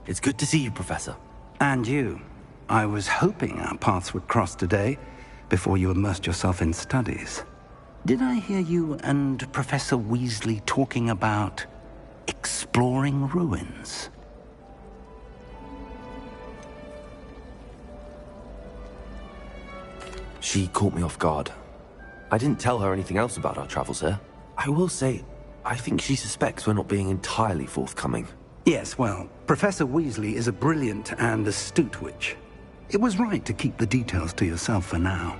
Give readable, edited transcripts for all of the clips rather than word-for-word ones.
It's good to see you, Professor. And you. I was hoping our paths would cross today, before you immersed yourself in studies. Did I hear you and Professor Weasley talking about exploring ruins? She caught me off guard. I didn't tell her anything else about our travels here. I will say, I think she suspects we're not being entirely forthcoming. Yes, well, Professor Weasley is a brilliant and astute witch. It was right to keep the details to yourself for now.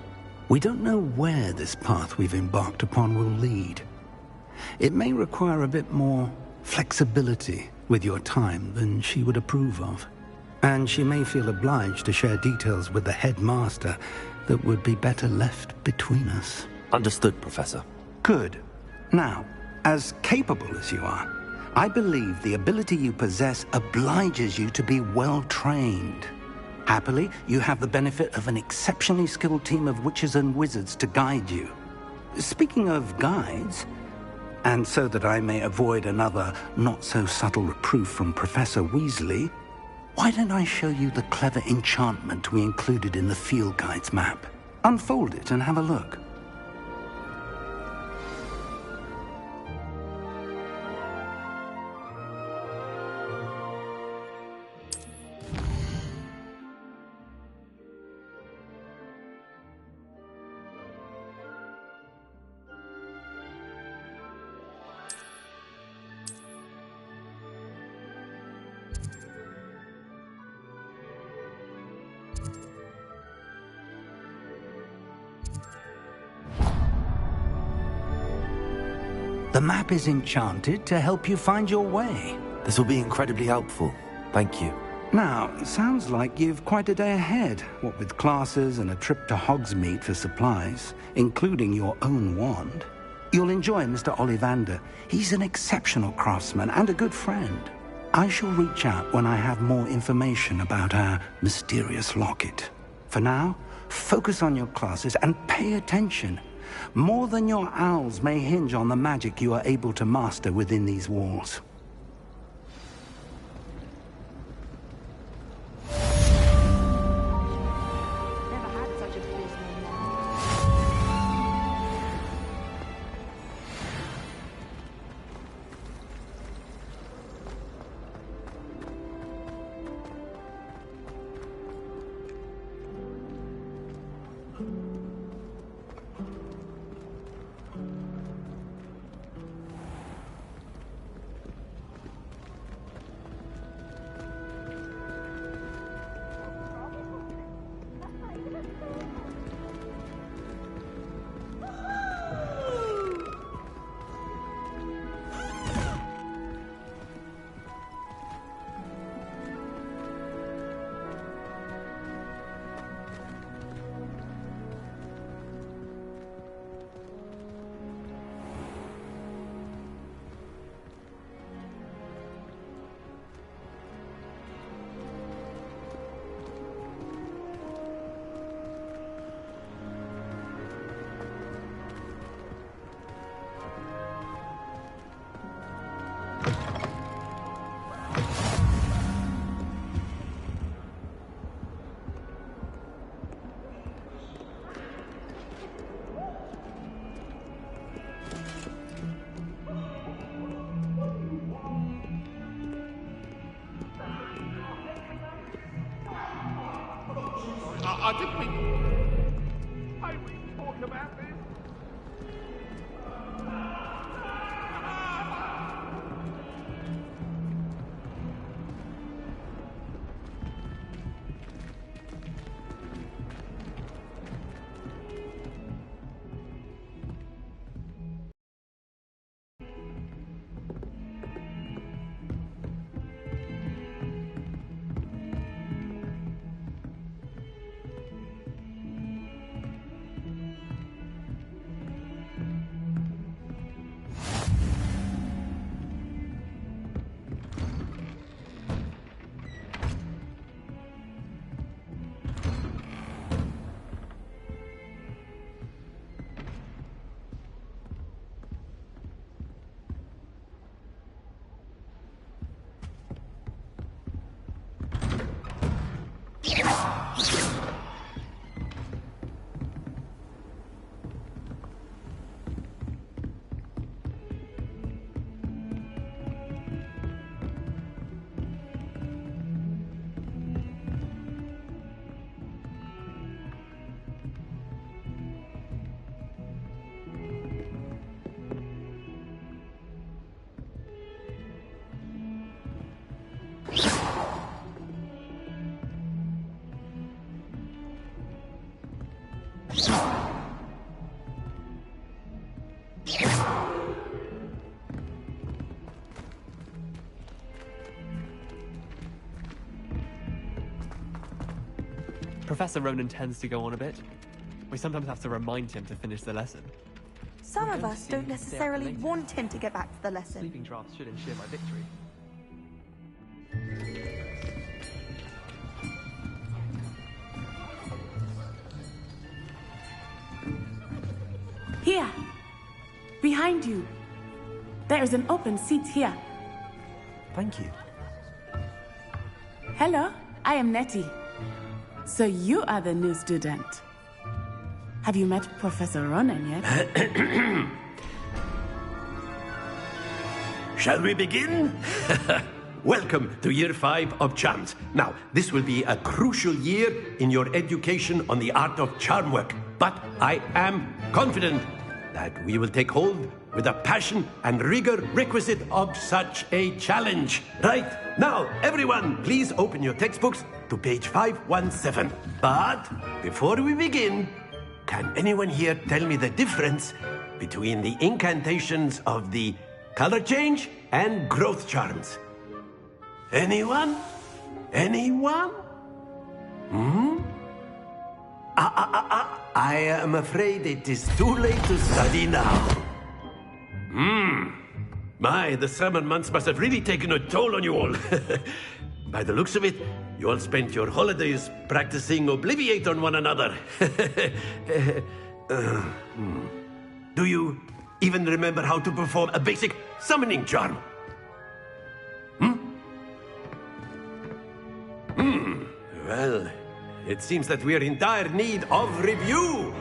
We don't know where this path we've embarked upon will lead. It may require a bit more flexibility with your time than she would approve of. And she may feel obliged to share details with the headmaster that would be better left between us. Understood, Professor. Good. Now, as capable as you are, I believe the ability you possess obliges you to be well-trained. Happily, you have the benefit of an exceptionally skilled team of witches and wizards to guide you. Speaking of guides, and so that I may avoid another not-so-subtle reproof from Professor Weasley, why don't I show you the clever enchantment we included in the field guide's map? Unfold it and have a look. The map is enchanted to help you find your way. This will be incredibly helpful. Thank you. Now, sounds like you've quite a day ahead, what with classes and a trip to Hogsmeade for supplies, including your own wand. You'll enjoy Mr. Ollivander. He's an exceptional craftsman and a good friend. I shall reach out when I have more information about our mysterious locket. For now, focus on your classes and pay attention. More than your owls may hinge on the magic you are able to master within these walls. Didn't we? I we talk about this? Professor Ronan tends to go on a bit. We sometimes have to remind him to finish the lesson. Some of us don't necessarily want him to get back to the lesson. Sleeping drafts should ensure my victory. Here! Behind you! There is an open seat here. Thank you. Hello, I am Nettie. So you are the new student. Have you met Professor Ronan yet? Shall we begin? Welcome to Year 5 of Charms. Now, this will be a crucial year in your education on the art of charm work. But I am confident that we will take hold with the passion and rigor requisite of such a challenge. Right, now, everyone, please open your textbooks to page 517. But before we begin, can anyone here tell me the difference between the incantations of the color change and growth charms? Anyone? Anyone? I am afraid it is too late to study now. My, the summer months must have really taken a toll on you all. By the looks of it, you all spent your holidays practicing Obliviate on one another. Do you even remember how to perform a basic summoning charm? Well, it seems that we are in dire need of review.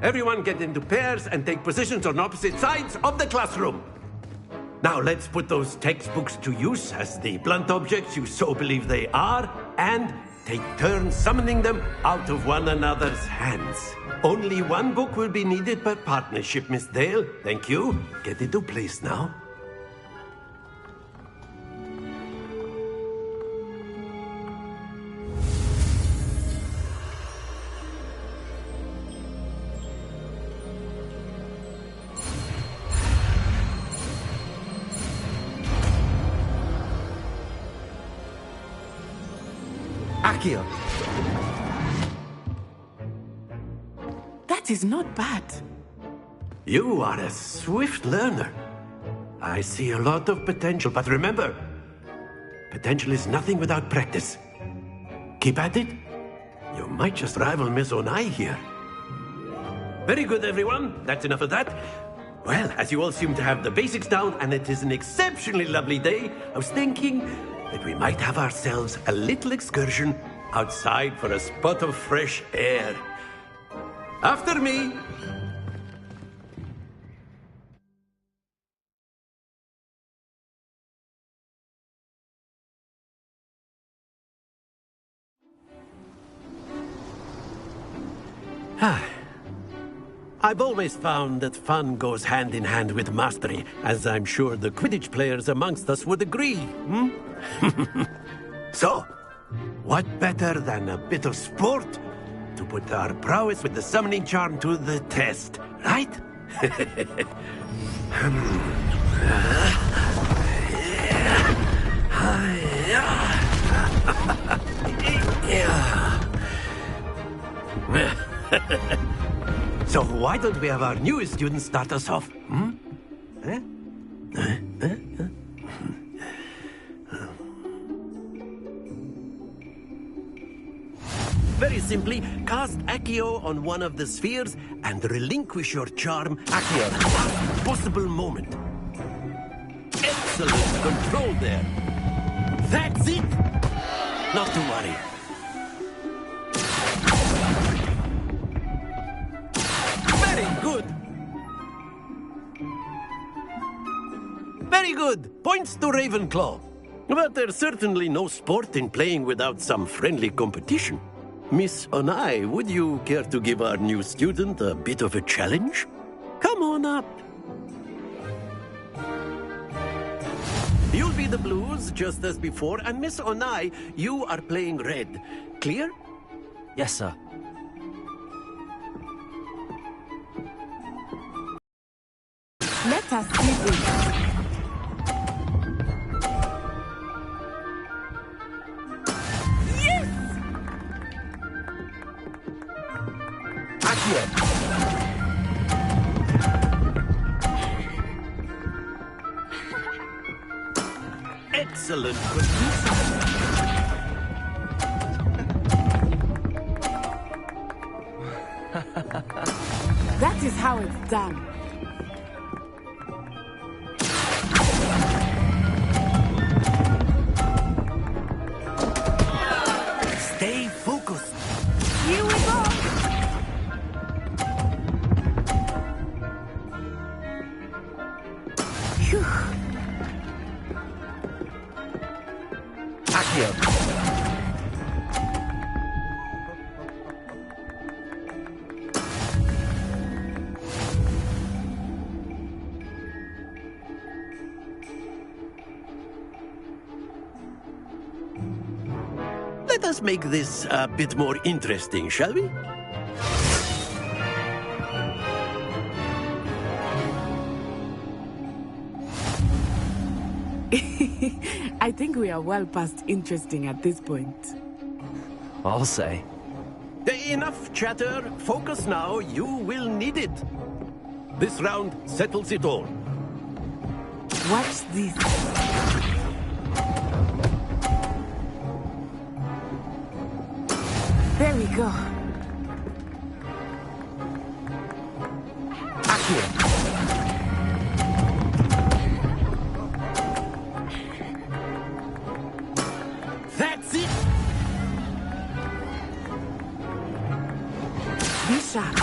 Everyone get into pairs and take positions on opposite sides of the classroom. Now let's put those textbooks to use as the blunt objects you so believe they are, and take turns summoning them out of one another's hands. Only one book will be needed per partnership, Miss Dale. Thank you. Get into place now. Accio! That is not bad. You are a swift learner. I see a lot of potential, but remember, potential is nothing without practice. Keep at it. You might just rival Miss Onai here. Very good, everyone. That's enough of that. Well, as you all seem to have the basics down, and it is an exceptionally lovely day, I was thinking that we might have ourselves a little excursion outside for a spot of fresh air. After me! I've always found that fun goes hand in hand with mastery, as I'm sure the Quidditch players amongst us would agree. So, what better than a bit of sport to put our prowess with the summoning charm to the test, right? So why don't we have our newest student start us off? Very simply, cast Accio on one of the spheres and relinquish your charm at your last possible moment. Excellent control there. That's it! Not to worry. Very good. Very good. Points to Ravenclaw. But there's certainly no sport in playing without some friendly competition. Miss Onai, would you care to give our new student a bit of a challenge? Come on up. You'll be the blues, just as before, and Miss Onai, you are playing red. Clear? Yes, sir. Let us see this. excellent. That is how it's done. Stay focused. Here we go. Phew. Accio. Let us make this a bit more interesting, shall we? I think we are well past interesting at this point. I'll say. Enough chatter. Focus now. You will need it. This round settles it all. Watch this. There we go. Accio. That's it. Be sharp.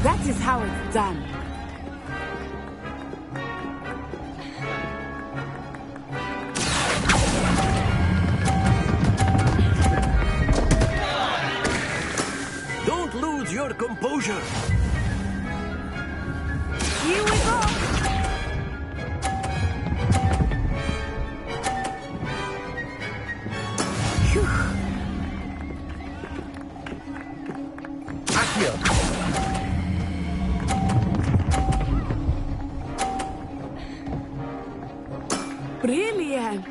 That is how it's done. Don't lose your composure. Here we go. Phew. Accio. Brilliant.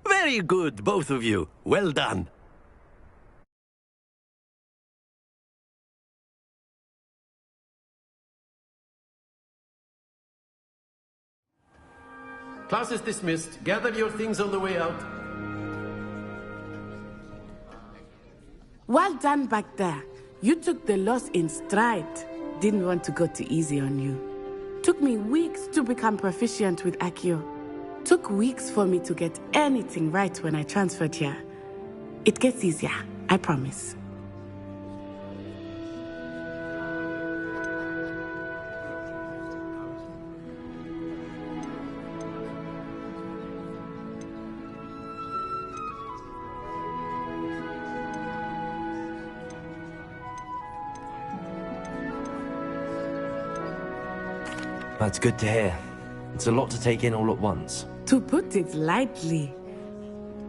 Very good, both of you. Well done. Class is dismissed. Gather your things on the way out. Well done back there. You took the loss in stride. Didn't want to go too easy on you. Took me weeks to become proficient with Accio. Took weeks for me to get anything right when I transferred here. It gets easier, I promise. That's good to hear. It's a lot to take in all at once. To put it lightly,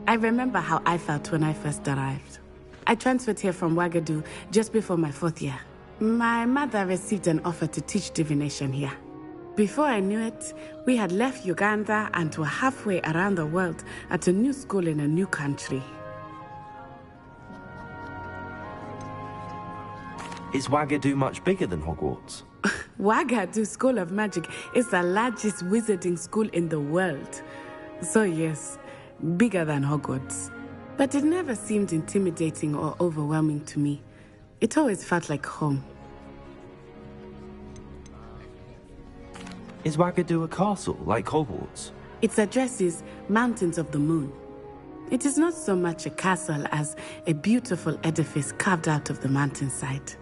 I remember how I felt when I first arrived. I transferred here from Wagadu just before my 4th year. My mother received an offer to teach divination here. Before I knew it, we had left Uganda and were halfway around the world at a new school in a new country. Is Wagadu much bigger than Hogwarts? Wagadu School of Magic is the largest wizarding school in the world. So yes, bigger than Hogwarts. But it never seemed intimidating or overwhelming to me. It always felt like home. Is Wagadu a castle, like Hogwarts? Its address is Mountains of the Moon. It is not so much a castle as a beautiful edifice carved out of the mountainside.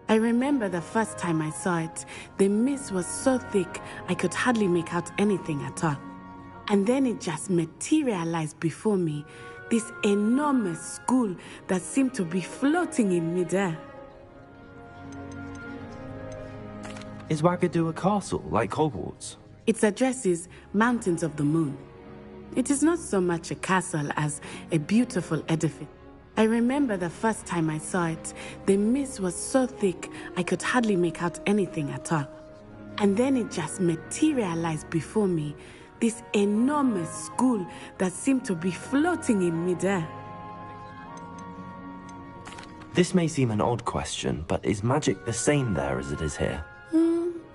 I remember the first time I saw it, the mist was so thick I could hardly make out anything at all. And then it just materialized before me, this enormous school that seemed to be floating in midair. Is Wagadu a castle, like Hogwarts? Its address is Mountains of the Moon. It is not so much a castle as a beautiful edifice. I remember the first time I saw it, the mist was so thick I could hardly make out anything at all. And then it just materialized before me, this enormous school that seemed to be floating in midair. This may seem an odd question, but is magic the same there as it is here?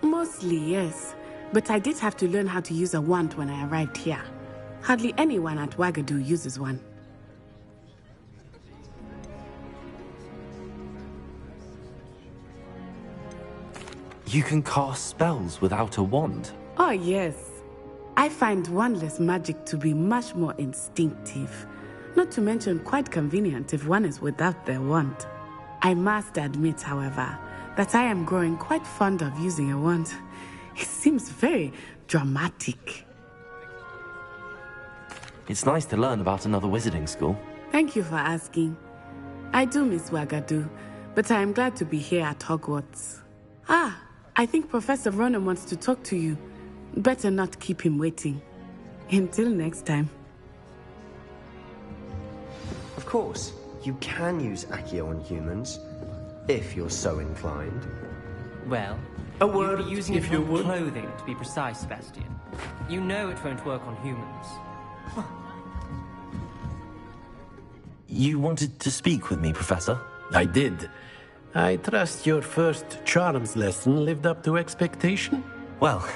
Mostly, yes. But I did have to learn how to use a wand when I arrived here. Hardly anyone at Wagadu uses one. You can cast spells without a wand. Oh, yes. I find wandless magic to be much more instinctive. Not to mention quite convenient if one is without their wand. I must admit, however, that I am growing quite fond of using a wand. It seems very dramatic. It's nice to learn about another wizarding school. Thank you for asking. I do miss Wagadu, but I am glad to be here at Hogwarts. Ah, I think Professor Ronen wants to talk to you. Better not keep him waiting. Until next time. Of course, you can use Accio on humans, if you're so inclined. Well, A word, you'd be using if it you on would. clothing, to be precise, Sebastian. You know it won't work on humans. You wanted to speak with me, Professor? I did. I trust your first charms lesson lived up to expectation? Well,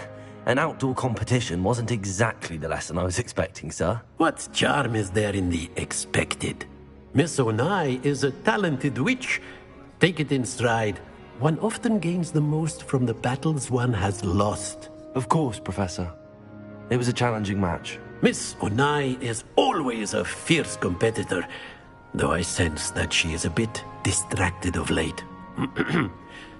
an outdoor competition wasn't exactly the lesson I was expecting, sir. What charm is there in the expected? Miss Onai is a talented witch. Take it in stride. One often gains the most from the battles one has lost. Of course, Professor. It was a challenging match. Miss Onai is always a fierce competitor, though I sense that she is a bit distracted of late.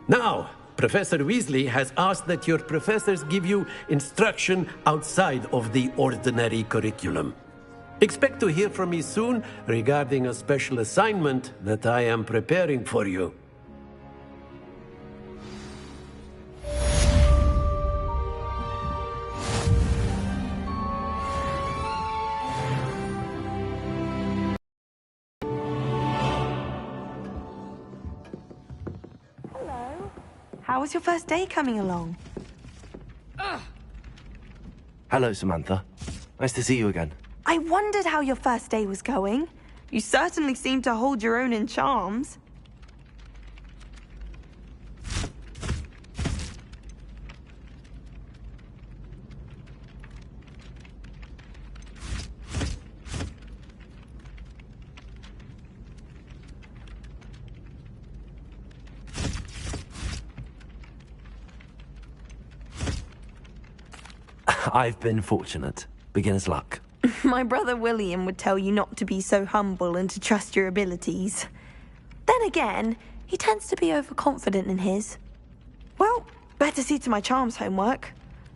Now, Professor Weasley has asked that your professors give you instruction outside of the ordinary curriculum. Expect to hear from me soon regarding a special assignment that I am preparing for you. How was your first day coming along? Hello, Samantha. Nice to see you again. I wondered how your first day was going. You certainly seem to hold your own in charms. I've been fortunate. Beginner's luck. My brother William would tell you not to be so humble and to trust your abilities. Then again, he tends to be overconfident in his. Well, better see to my charms homework.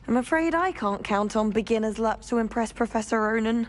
I'm afraid I can't count on beginner's luck to impress Professor Ronen.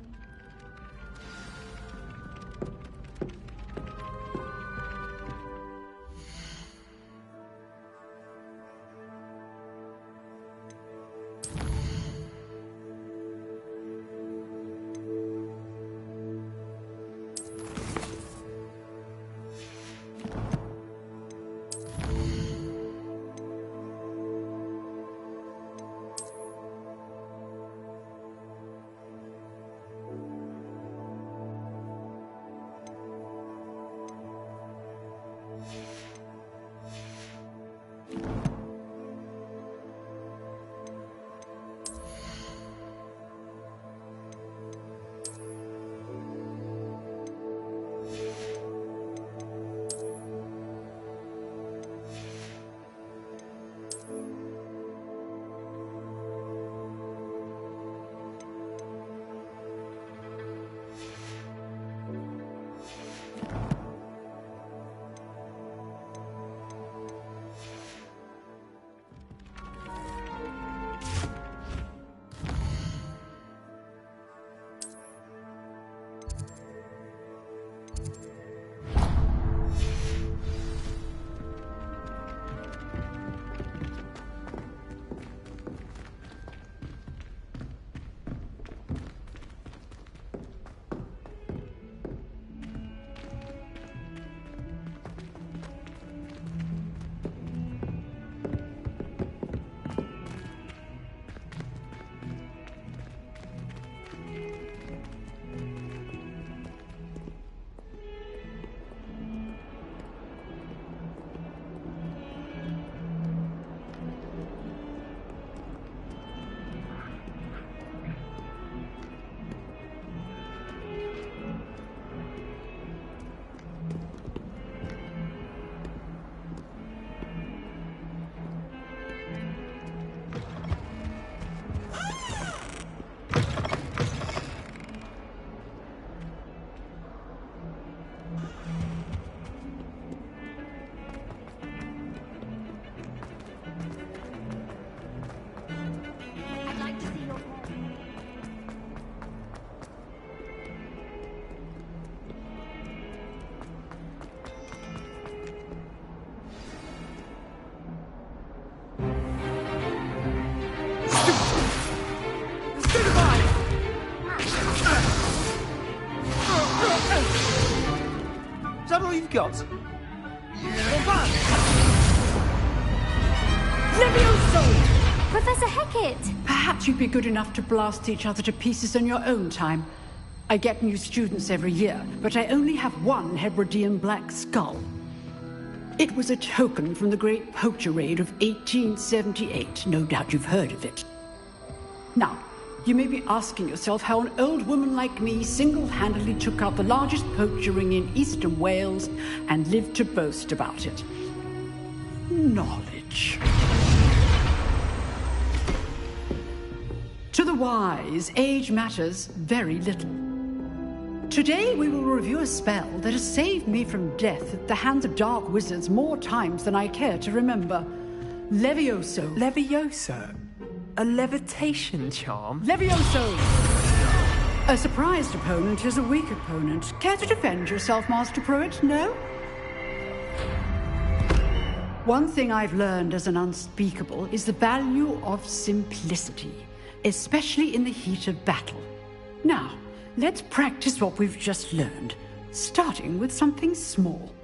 we've got. Levioso! Professor Hecat! Perhaps you'd be good enough to blast each other to pieces in your own time. I get new students every year, but I only have one Hebridean black skull. It was a token from the Great Poacher Raid of 1878. No doubt you've heard of it. Now, you may be asking yourself how an old woman like me single-handedly took out the largest poacher ring in eastern Wales and lived to boast about it. Knowledge. To the wise, age matters very little. Today we will review a spell that has saved me from death at the hands of dark wizards more times than I care to remember. Levioso. Levioso? A levitation charm? Levioso! A surprised opponent is a weak opponent. Care to defend yourself, Master Pruitt? No? One thing I've learned as an unspeakable is the value of simplicity, especially in the heat of battle. Now, let's practice what we've just learned, starting with something small.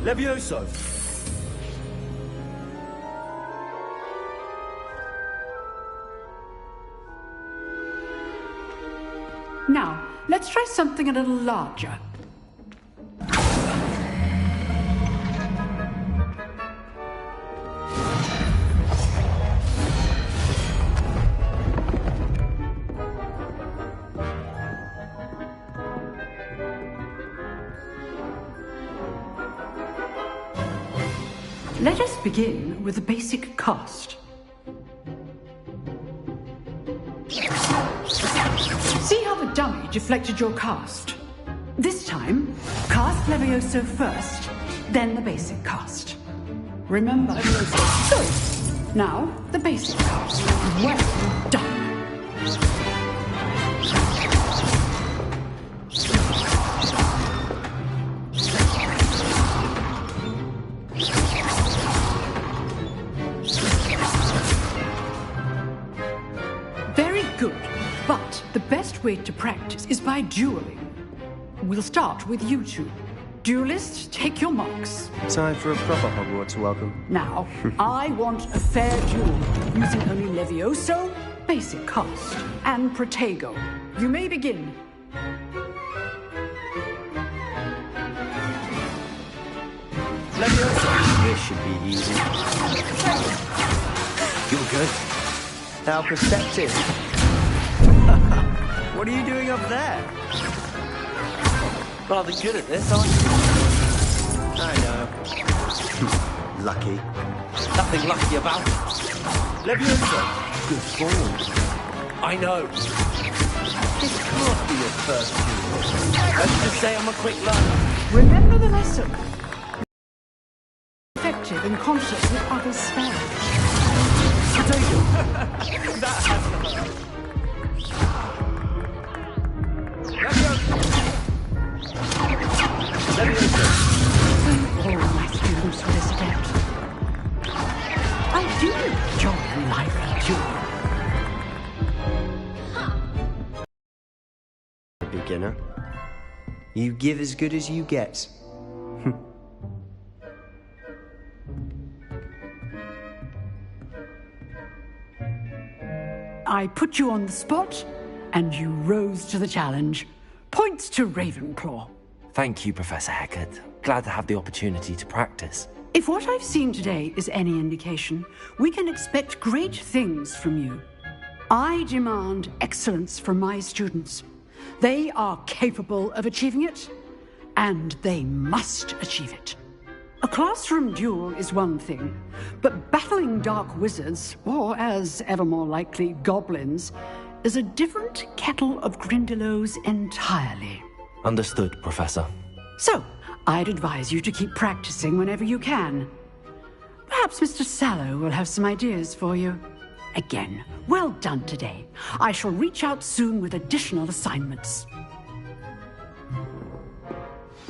Levioso! Now, let's try something a little larger. Let us begin with the basic cast. See how the dummy deflected your cast? This time, cast Levioso first, then the basic cast. Remember, so, now the basic cast. Well done. The best way to practice is by dueling. We'll start with you two. Duelists, take your marks. Time for a proper Hogwarts welcome. Now, I want a fair duel, using only Levioso, basic cast, and Protego. You may begin. Levioso, this should be easy. You're good. How perceptive. What are you doing up there? Rather good at this, aren't you? I know. Lucky. Nothing lucky about it. Levioso. Good form. I know. This can't be your first duel. Let's just say I'm a quick learner. Remember the lesson. Effective in concert with other spells. That has to hurt. All my students for this event. I do enjoy life duel. Beginner. You give as good as you get. I put you on the spot, and you rose to the challenge. Points to Ravenclaw. Thank you, Professor Hecat. Glad to have the opportunity to practice. If what I've seen today is any indication, we can expect great things from you. I demand excellence from my students. They are capable of achieving it, and they must achieve it. A classroom duel is one thing, but battling dark wizards, or as ever more likely, goblins, is a different kettle of Grindylows entirely. Understood, Professor. So, I'd advise you to keep practicing whenever you can. Perhaps Mr. Sallow will have some ideas for you. Again, well done today. I shall reach out soon with additional assignments.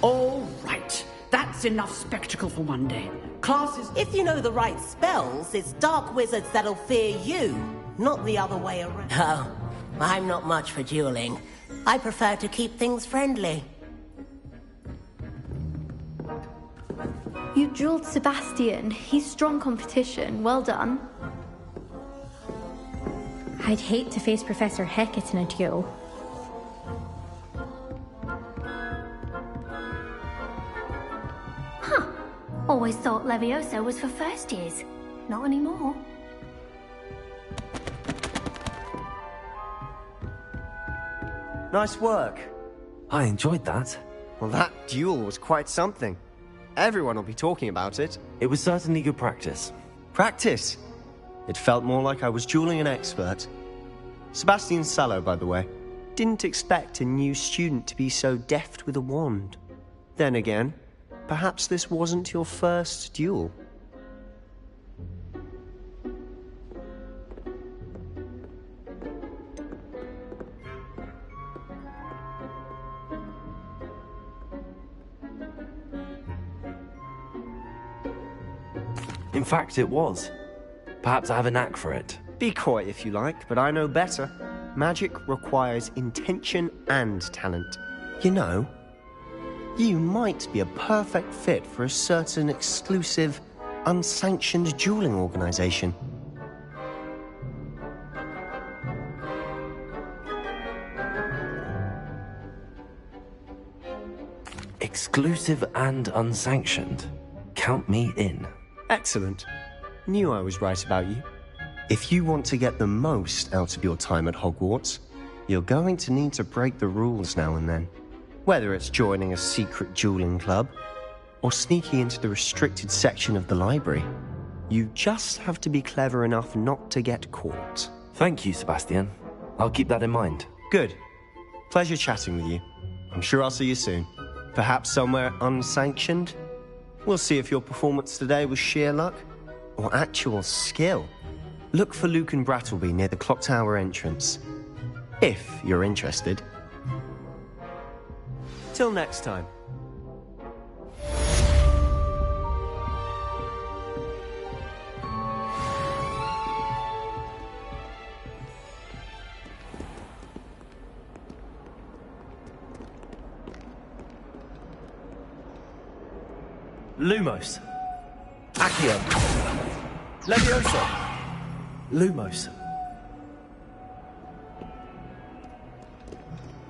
All right. That's enough spectacle for one day. Classes... If you know the right spells, it's dark wizards that'll fear you, not the other way around. Oh, I'm not much for dueling. I prefer to keep things friendly. You dueled Sebastian. He's strong competition. Well done. I'd hate to face Professor Hecat in a duel. Huh. Always thought Leviosa was for first years. Not anymore. Nice work. I enjoyed that. Well, that duel was quite something. Everyone will be talking about it. It was certainly good practice. Practice? It felt more like I was dueling an expert. Sebastian Sallow, by the way. Didn't expect a new student to be so deft with a wand. Then again, perhaps this wasn't your first duel. In fact, it was. Perhaps I have a knack for it. Be coy if you like, but I know better. Magic requires intention and talent. You know, you might be a perfect fit for a certain exclusive, unsanctioned dueling organization. Exclusive and unsanctioned. Count me in. Excellent. Knew I was right about you. If you want to get the most out of your time at Hogwarts, you're going to need to break the rules now and then. Whether it's joining a secret dueling club, or sneaking into the restricted section of the library, you just have to be clever enough not to get caught. Thank you, Sebastian. I'll keep that in mind. Good. Pleasure chatting with you. I'm sure I'll see you soon. Perhaps somewhere unsanctioned? We'll see if your performance today was sheer luck or actual skill. Look for Lucan Brattleby near the Clock Tower entrance, if you're interested. Till next time. Lumos. Accio. Leviosa. Lumos.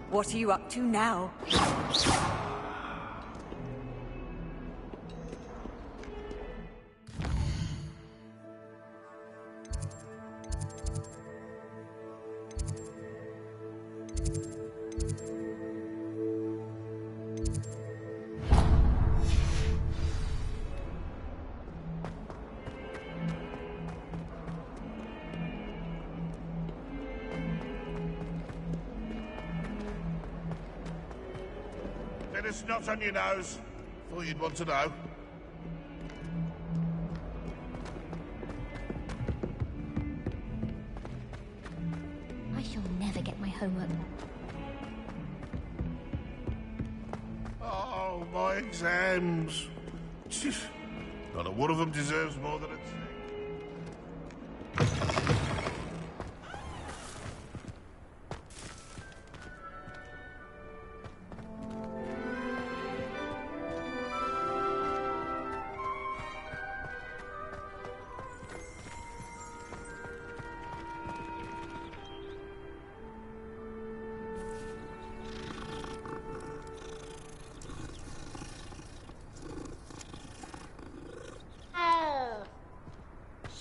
What are you up to now? Bit of snot on your nose. Thought you'd want to know. I shall never get my homework. Oh, my exams. Not a one of them deserves more than a two.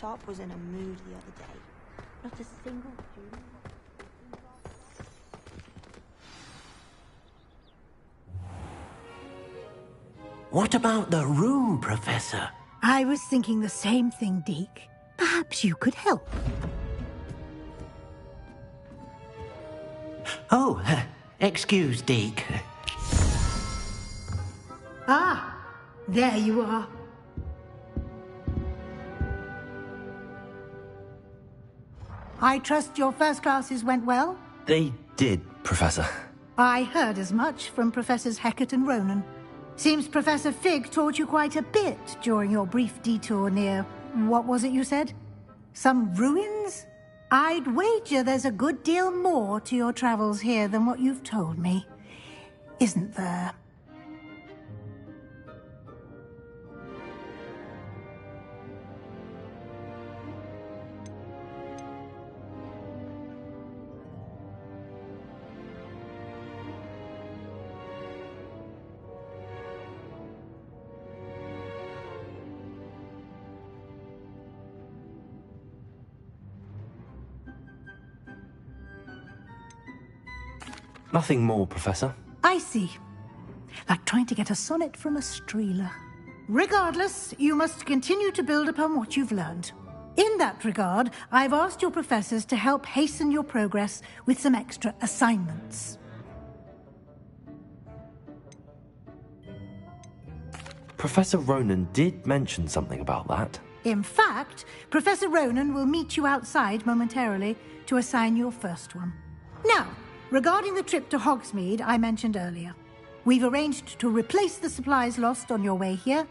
Sharp was in a mood the other day. Not a single student. What about the room, Professor? I was thinking the same thing, Deke. Perhaps you could help. Oh, excuse, Deke. Ah, there you are. I trust your first classes went well? They did, Professor. I heard as much from Professors Hecat and Ronan. Seems Professor Fig taught you quite a bit during your brief detour near... what was it you said? Some ruins? I'd wager there's a good deal more to your travels here than what you've told me. Isn't there? Nothing more, Professor. I see. Like trying to get a sonnet from a streeler. Regardless, you must continue to build upon what you've learned. In that regard, I've asked your professors to help hasten your progress with some extra assignments. Professor Ronan did mention something about that. In fact, Professor Ronan will meet you outside momentarily to assign your first one. Now, regarding the trip to Hogsmeade I mentioned earlier, we've arranged to replace the supplies lost on your way here,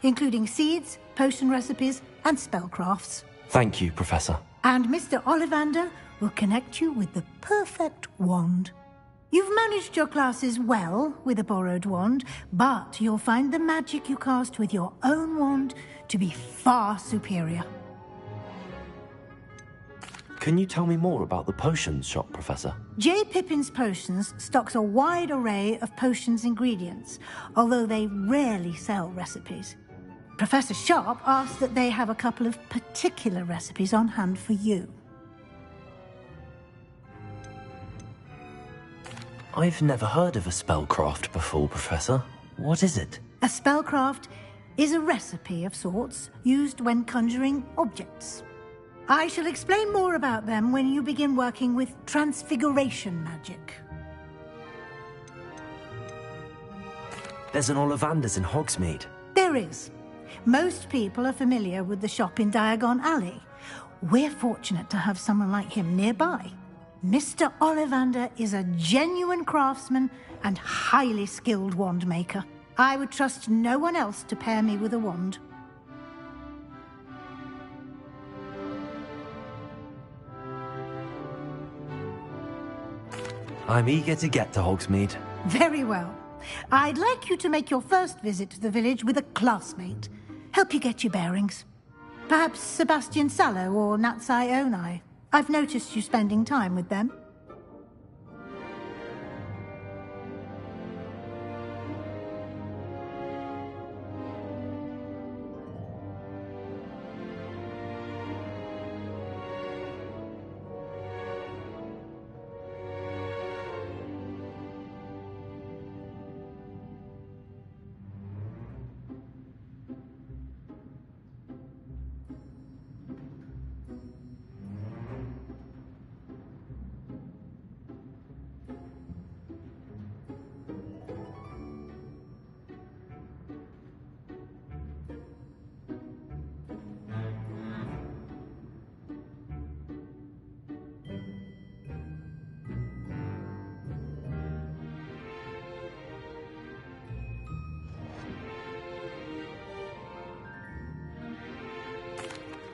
including seeds, potion recipes, and spellcrafts. Thank you, Professor. And Mr. Ollivander will connect you with the perfect wand. You've managed your classes well with a borrowed wand, but you'll find the magic you cast with your own wand to be far superior. Can you tell me more about the potions shop, Professor? J. Pippin's Potions stocks a wide array of potions ingredients, although they rarely sell recipes. Professor Sharp asked that they have a couple of particular recipes on hand for you. I've never heard of a spellcraft before, Professor. What is it? A spellcraft is a recipe of sorts used when conjuring objects. I shall explain more about them when you begin working with transfiguration magic. There's an Ollivander's in Hogsmeade. There is. Most people are familiar with the shop in Diagon Alley. We're fortunate to have someone like him nearby. Mr. Ollivander is a genuine craftsman and highly skilled wand maker. I would trust no one else to pair me with a wand. I'm eager to get to Hogsmeade. Very well. I'd like you to make your first visit to the village with a classmate. Help you get your bearings. Perhaps Sebastian Sallow or Natsai Onai. I've noticed you spending time with them.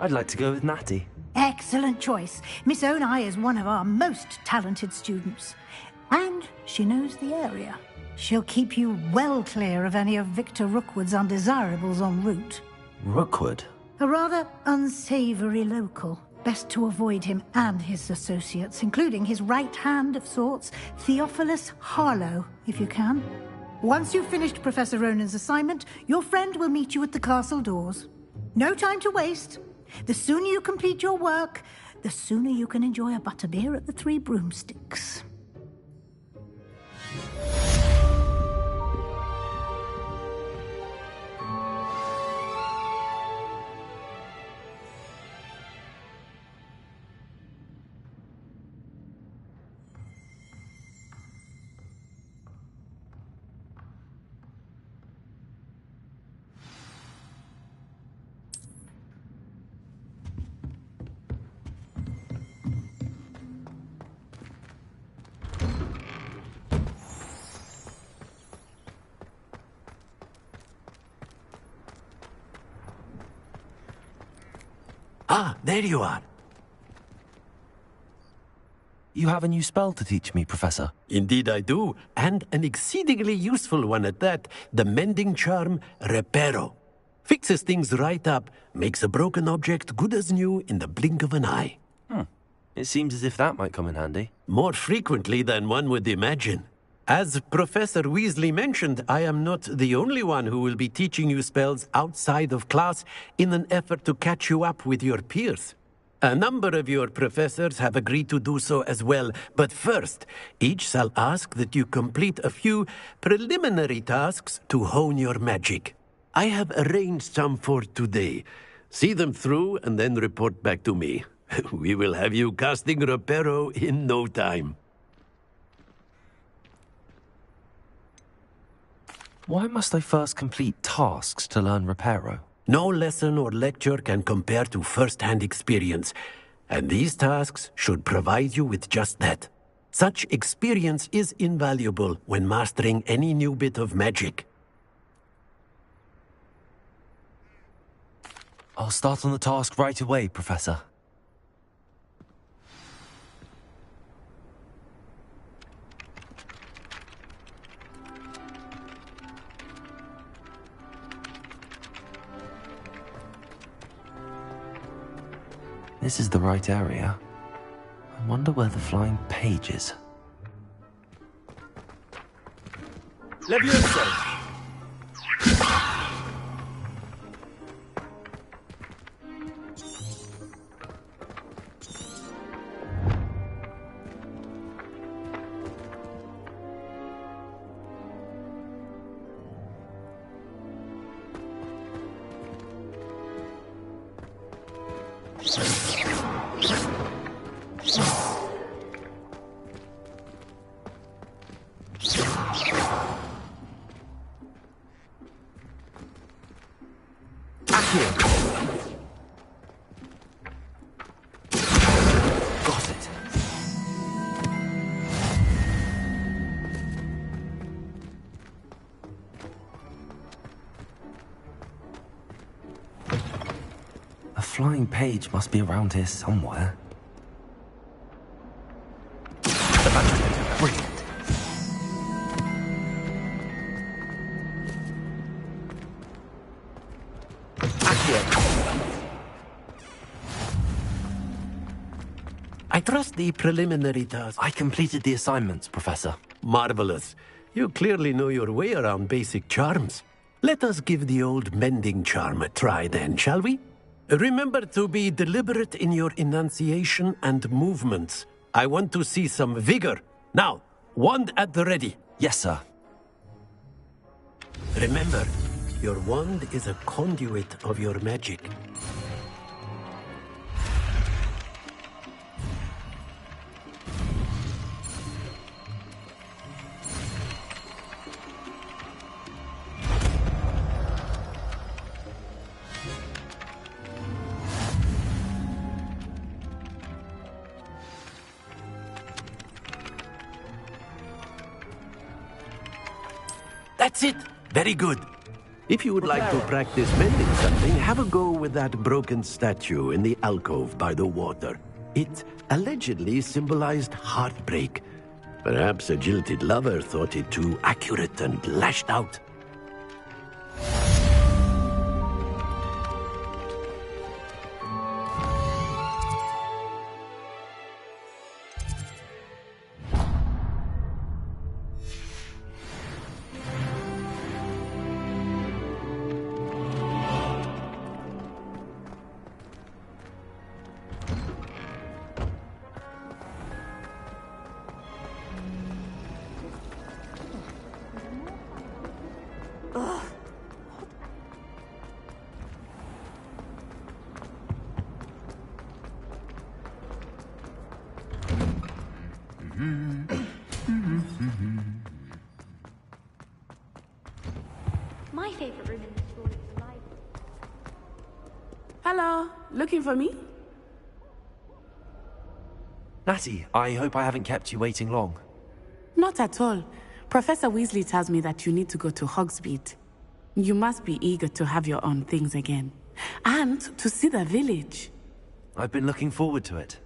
I'd like to go with Natty. Excellent choice. Miss Onai is one of our most talented students. And she knows the area. She'll keep you well clear of any of Victor Rookwood's undesirables en route. Rookwood? A rather unsavory local. Best to avoid him and his associates, including his right hand of sorts, Theophilus Harlow, if you can. Once you've finished Professor Ronan's assignment, your friend will meet you at the castle doors. No time to waste. The sooner you complete your work, the sooner you can enjoy a butterbeer at the Three Broomsticks. Ah, there you are. You have a new spell to teach me, Professor. Indeed I do, and an exceedingly useful one at that. The mending charm, Reparo. Fixes things right up, makes a broken object good as new in the blink of an eye. It seems as if that might come in handy. More frequently than one would imagine. As Professor Weasley mentioned, I am not the only one who will be teaching you spells outside of class in an effort to catch you up with your peers. A number of your professors have agreed to do so as well, but first, each shall ask that you complete a few preliminary tasks to hone your magic. I have arranged some for today. See them through and then report back to me. We will have you casting Reparo in no time. Why must I first complete tasks to learn Reparo? No lesson or lecture can compare to first-hand experience, and these tasks should provide you with just that. Such experience is invaluable when mastering any new bit of magic. I'll start on the task right away, Professor. This is the right area. I wonder where the flying page is. Leviosa! Flying page must be around here somewhere. Brilliant. I trust the preliminary task. I completed the assignments, Professor. Marvelous. You clearly know your way around basic charms. Let us give the old mending charm a try then, shall we? Remember to be deliberate in your enunciation and movements. I want to see some vigor. Now, wand at the ready. Yes, sir. Remember, your wand is a conduit of your magic. That's it! Very good. If you would like to practice mending something, have a go with that broken statue in the alcove by the water. It allegedly symbolized heartbreak. Perhaps a jilted lover thought it too accurate and lashed out. My favorite room in the school is the library. Hello, looking for me? Natty, I hope I haven't kept you waiting long. Not at all. Professor Weasley tells me that you need to go to Hogsmeade. You must be eager to have your own things again. And to see the village. I've been looking forward to it.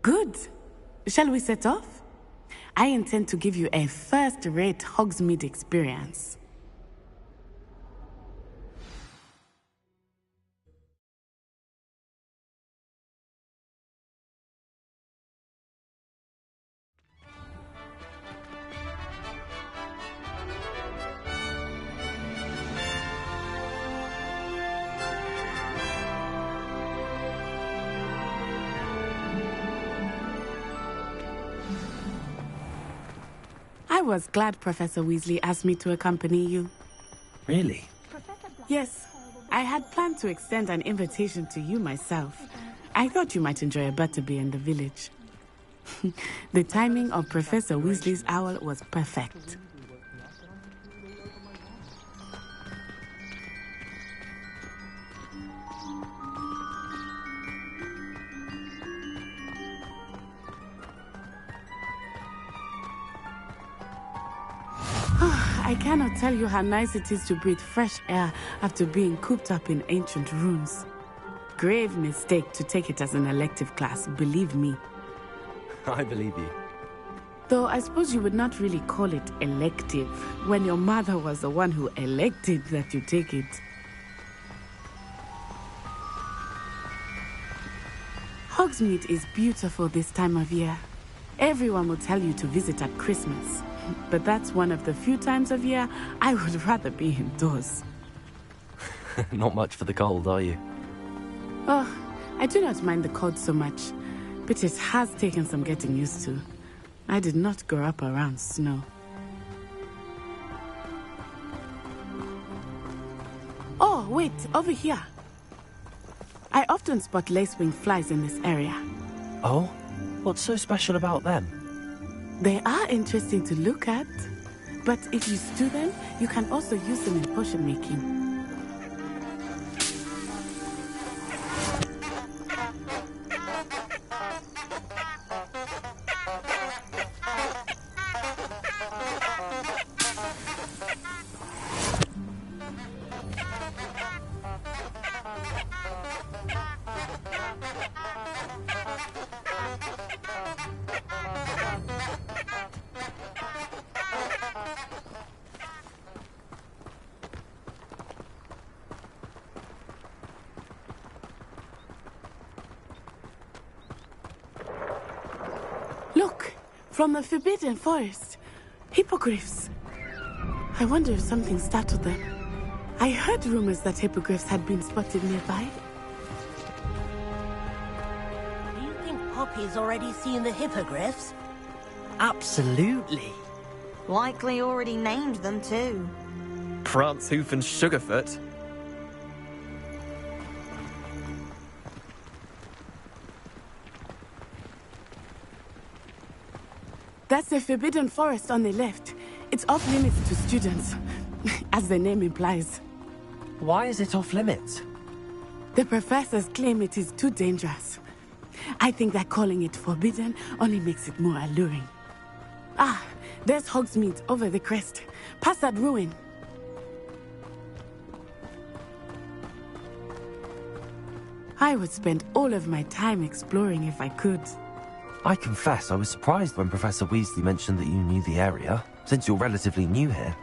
Good. Shall we set off? I intend to give you a first-rate Hogsmeade experience. I was glad Professor Weasley asked me to accompany you. Really? Yes, I had planned to extend an invitation to you myself. I thought you might enjoy a butterbeer in the village. The timing of Professor Weasley's owl was perfect. I cannot tell you how nice it is to breathe fresh air after being cooped up in ancient ruins. Grave mistake to take it as an elective class, believe me. I believe you. Though I suppose you would not really call it elective when your mother was the one who elected that you take it. Hogsmeade is beautiful this time of year. Everyone will tell you to visit at Christmas. But that's one of the few times of year I would rather be indoors. Not much for the cold, are you? Oh, I do not mind the cold so much, but it has taken some getting used to. I did not grow up around snow. Oh, wait, over here. I often spot lacewing flies in this area. Oh? What's so special about them? They are interesting to look at, but if you stew them, you can also use them in potion making. Look, from the Forbidden Forest. Hippogriffs. I wonder if something startled them. I heard rumors that hippogriffs had been spotted nearby. Do you think Poppy's already seen the hippogriffs? Absolutely. Likely already named them too. Prance, Hoof and Sugarfoot. That's the Forbidden Forest on the left. It's off limits to students, as the name implies. Why is it off limits? The professors claim it is too dangerous. I think that calling it forbidden only makes it more alluring. Ah, there's Hogsmeade over the crest. Past that ruin. I would spend all of my time exploring if I could. I confess I was surprised when Professor Weasley mentioned that you knew the area, since you're relatively new here.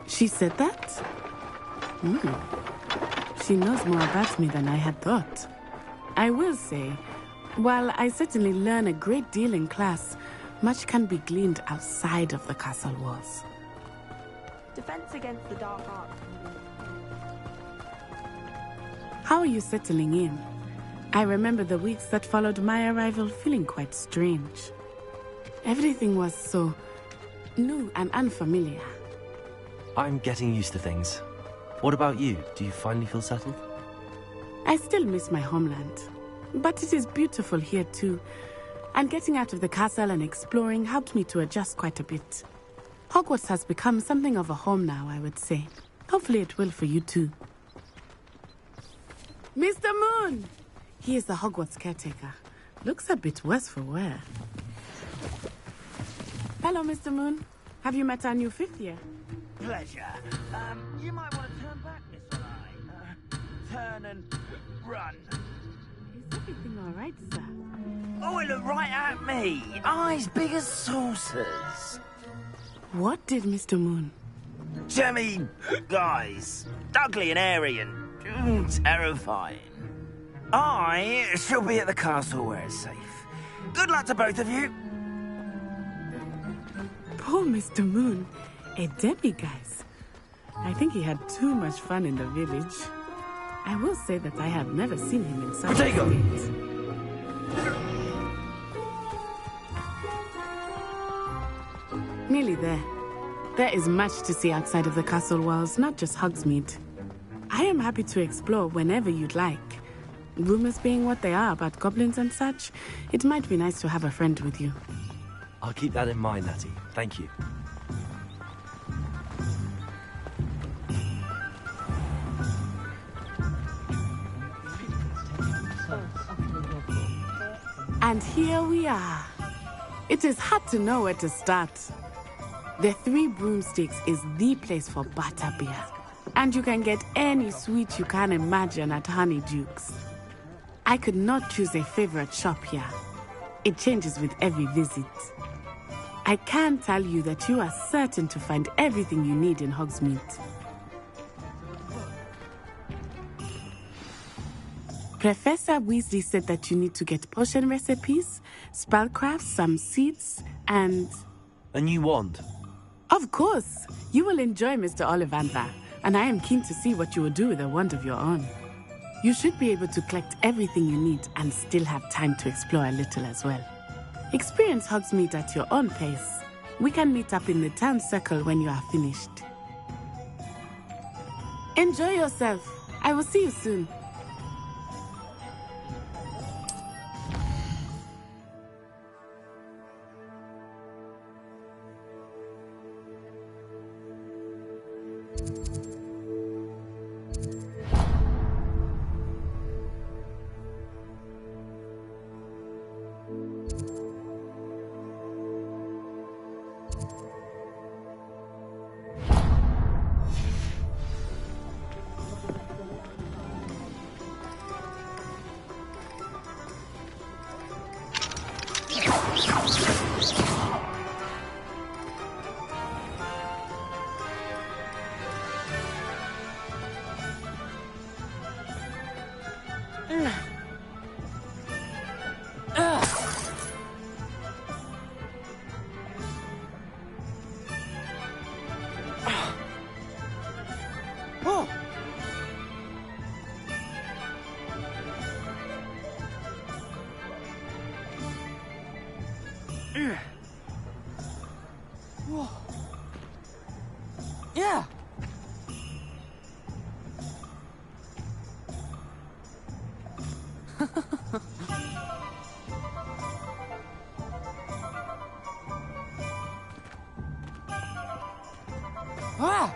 She said that? She knows more about me than I had thought. I will say, while I certainly learn a great deal in class, much can be gleaned outside of the castle walls. Defense against the dark arts. How are you settling in? I remember the weeks that followed my arrival feeling quite strange. Everything was so new and unfamiliar. I'm getting used to things. What about you? Do you finally feel settled? I still miss my homeland, but it is beautiful here too. And getting out of the castle and exploring helped me to adjust quite a bit. Hogwarts has become something of a home now, I would say. Hopefully it will for you too. Mr. Moon! He is the Hogwarts caretaker. Looks a bit worse for wear. Hello, Mr. Moon. Have you met our new fifth year? Pleasure. You might want to turn back, Miss Fly. Turn and run. Is everything all right, sir? Oh, it looked right at me. Eyes big as saucers. What did Mr. Moon? Jemmy, guys, ugly and hairy and terrifying. I shall be at the castle where it's safe. Good luck to both of you. Poor Mr. Moon, a demiguise. I think he had too much fun in the village. I will say that I have never seen him in such a state. Nearly there. There is much to see outside of the castle walls, not just Hogsmeade. I am happy to explore whenever you'd like. Rumors being what they are about goblins and such, it might be nice to have a friend with you. I'll keep that in mind, Natty. Thank you. And here we are. It is hard to know where to start. The Three Broomsticks is the place for butterbeer. And you can get any sweet you can imagine at Honeydukes. I could not choose a favorite shop here. It changes with every visit. I can tell you that you are certain to find everything you need in Hogsmeade. Professor Weasley said that you need to get potion recipes, spellcrafts, some seeds, and... A new wand? Of course! You will enjoy Mr. Ollivander, and I am keen to see what you will do with a wand of your own. You should be able to collect everything you need and still have time to explore a little as well. Experience Hogsmeade at your own pace. We can meet up in the town circle when you are finished. Enjoy yourself. I will see you soon. Yeah. Ah.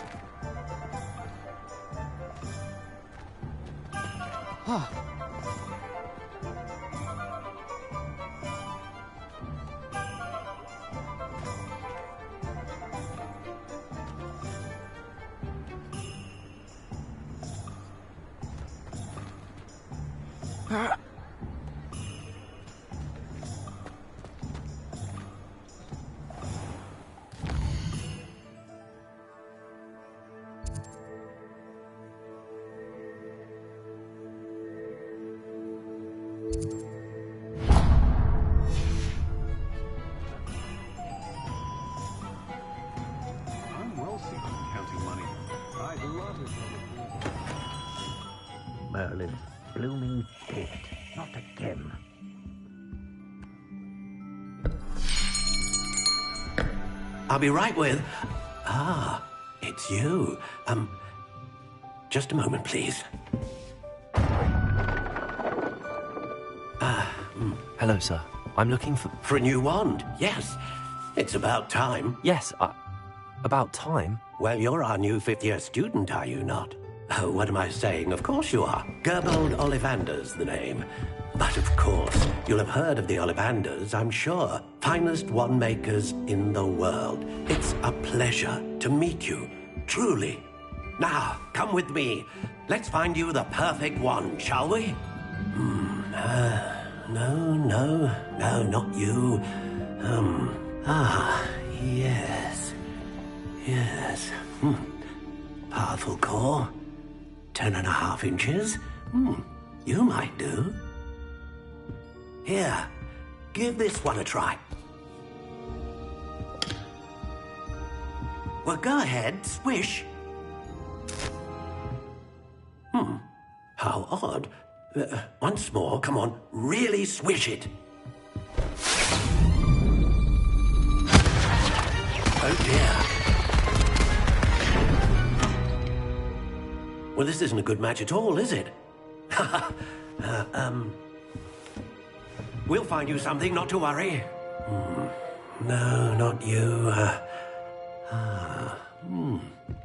Ah. I'm well seen counting money. I'd love it. Merlin, blooming dead. Not again. I'll be right with... Ah, it's you. Just a moment, please. Hello, sir. I'm looking for... For a new wand, yes. It's about time. Yes, about time? Well, you're our new fifth-year student, are you not? Oh, what am I saying? Of course you are. Gerbold Ollivander's the name. But of course, you'll have heard of the Ollivanders, I'm sure. Finest wand makers in the world. It's a pleasure to meet you, truly. Now, come with me. Let's find you the perfect wand, shall we? No, not you. Yes. Powerful core. 10.5 inches. You might do. Here, give this one a try. Well, go ahead, swish. How odd. Once more, come on, really swish it. Oh dear. Well, this isn't a good match at all, is it? We'll find you something, not to worry. No, not you.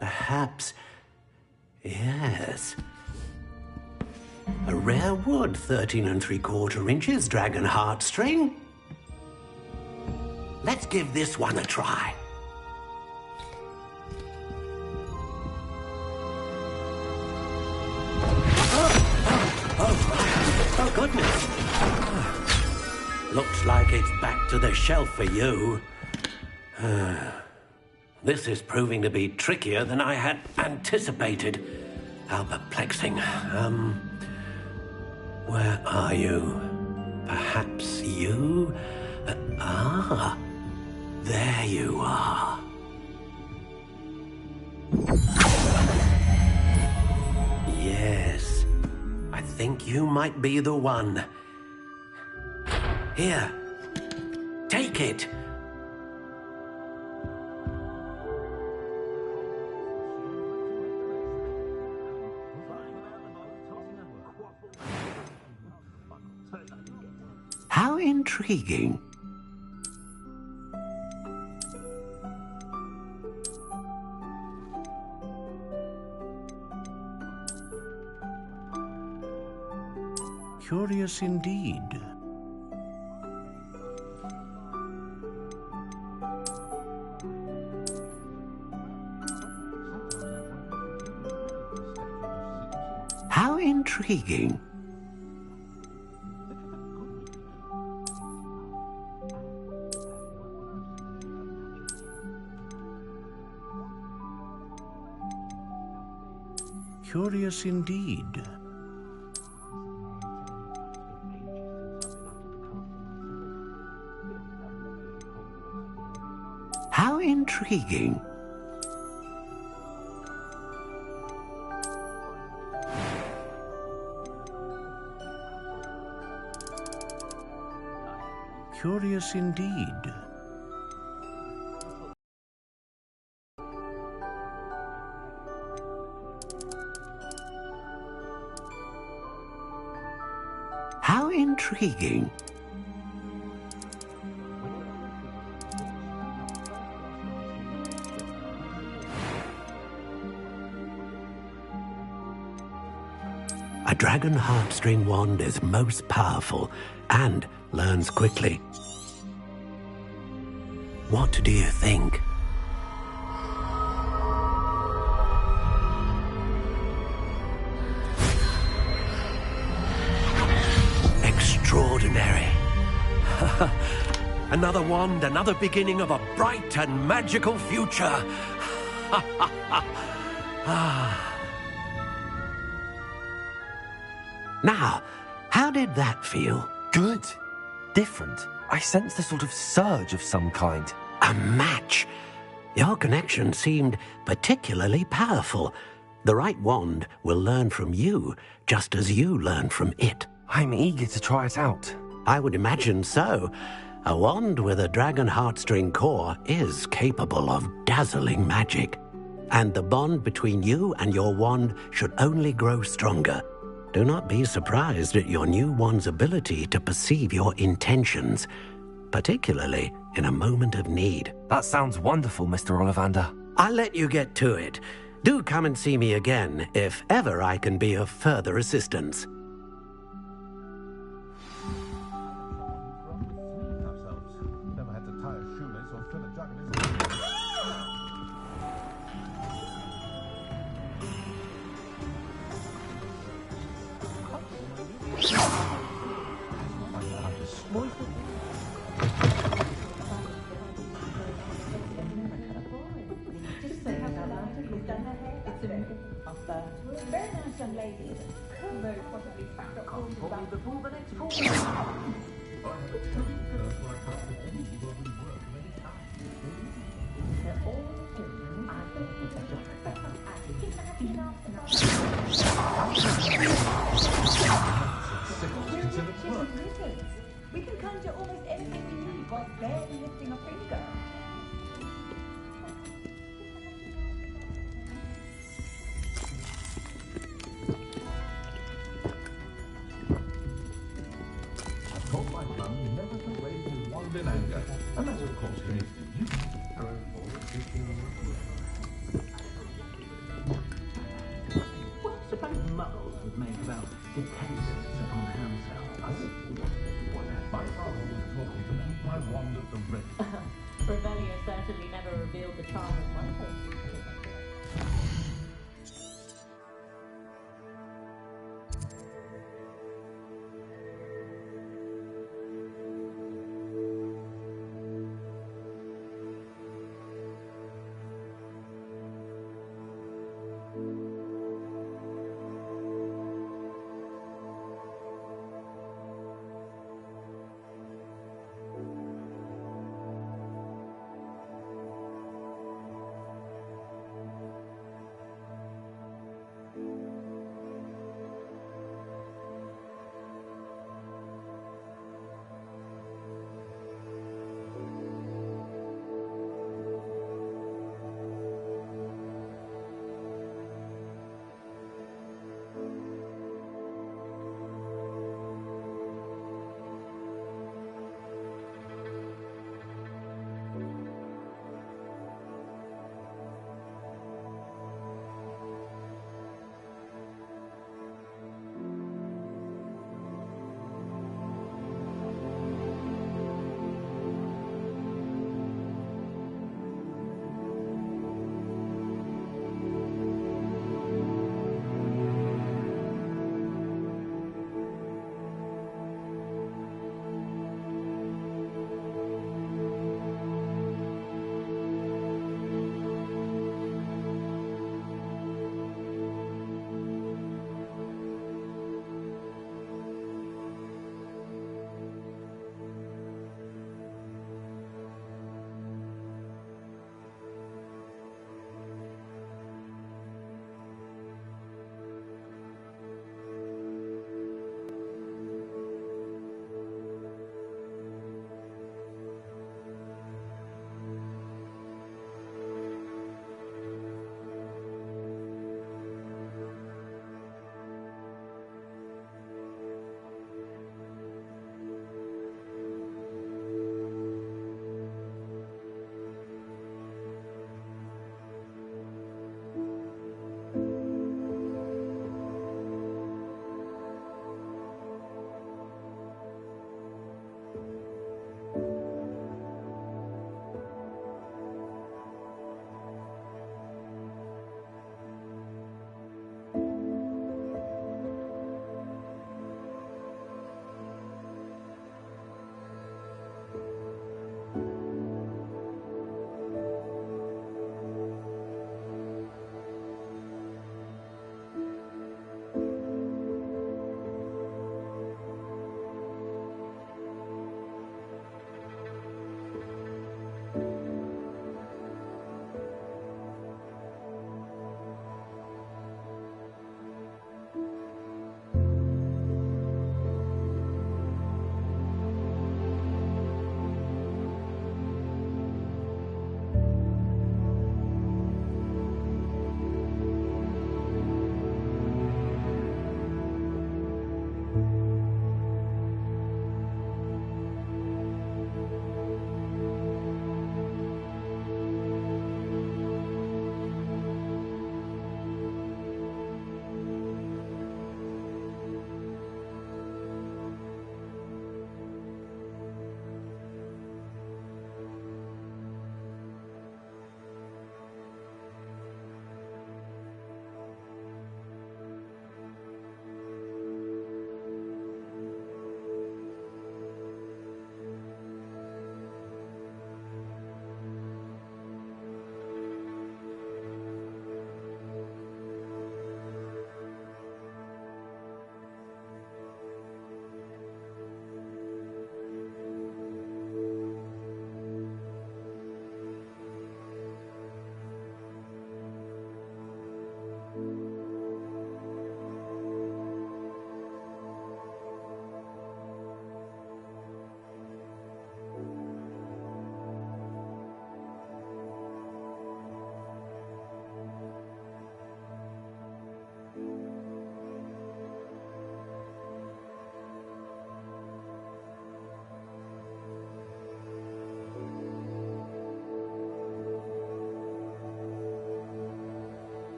Perhaps. Yes. A rare wood, 13 3/4 inches, dragon heartstring. Let's give this one a try. Oh, goodness. Looks like it's back to the shelf for you. This is proving to be trickier than I had anticipated. How perplexing. Where are you? Perhaps you? There you are. Yes, I think you might be the one. Here, take it. How intriguing. Curious indeed. How intriguing. Curious indeed. How intriguing. Curious indeed. How intriguing. A dragon heartstring wand is most powerful and learns quickly. What do you think? Extraordinary. Another wand, another beginning of a bright and magical future. Now, how did that feel? Good. Different. I sensed a sort of surge of some kind. A match. Your connection seemed particularly powerful. The right wand will learn from you, just as you learn from it. I'm eager to try it out. I would imagine so. A wand with a dragon heartstring core is capable of dazzling magic. And the bond between you and your wand should only grow stronger. Do not be surprised at your new wand's ability to perceive your intentions, particularly in a moment of need. That sounds wonderful, Mr. Ollivander. I'll let you get to it. Do come and see me again if ever I can be of further assistance. We can conjure almost anything we need while barely lifting a finger. I've taught my son never to raise his wand in anger, unless, of course, he makes the use. Suppose muggles would make about dependence upon Hansel. My father was taught me to keep my wand at the ready. Revelio certainly never revealed the charm of Michael.